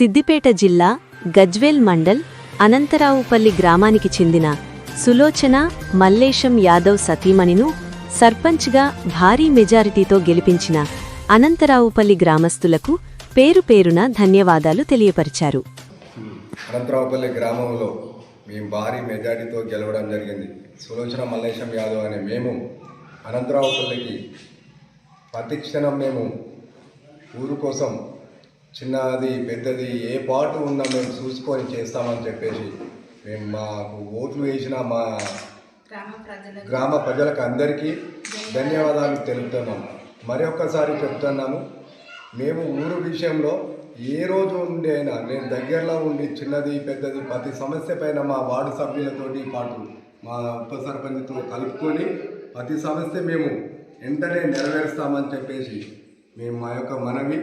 సిద్దిపేట జిల్లా గజ్వేల్ మండల్ అనంతరావుపల్లి గ్రామానికి చెందిన సులోచన మల్లేశం యాదవ్ సతీమణిను సర్పంచ్గా భారీ మెజారిటీతో గెలిపించిన అనంతరావుపల్లి గ్రామస్తులకు పేరుపేరున ధన్యవాదాలు తెలియపరిచారు. అనంతరావుపల్లి గ్రామంలో మేము భారీ మెజారిటీతో గెలవడం జరిగింది. సులోచన మల్లేశం యాదవ్ అనే మేము అనంతరావుపల్లికి ప్రతి క్షణం మేము ఊరు కోసం చిన్నది పెద్దది ఏ పాటు ఉన్నా మేము చూసుకొని చేస్తామని చెప్పేసి మేము మాకు ఓట్లు వేసిన మా గ్రామ ప్రజలకు అందరికీ ధన్యవాదాలు తెలుపుతున్నాము. మరొకసారి చెప్తున్నాము, మేము ఊరు విషయంలో ఏ రోజు ఉండి అయినా నేను దగ్గరలో ఉండి చిన్నది పెద్దది ప్రతి సమస్య పైన మా వార్డు సభ్యులతోటి పాటు మా ఉప సర్పంచ్తో కలుపుకొని ప్రతి సమస్య మేము వెంటనే నెరవేరుస్తామని చెప్పేసి మేము మా యొక్క మనవి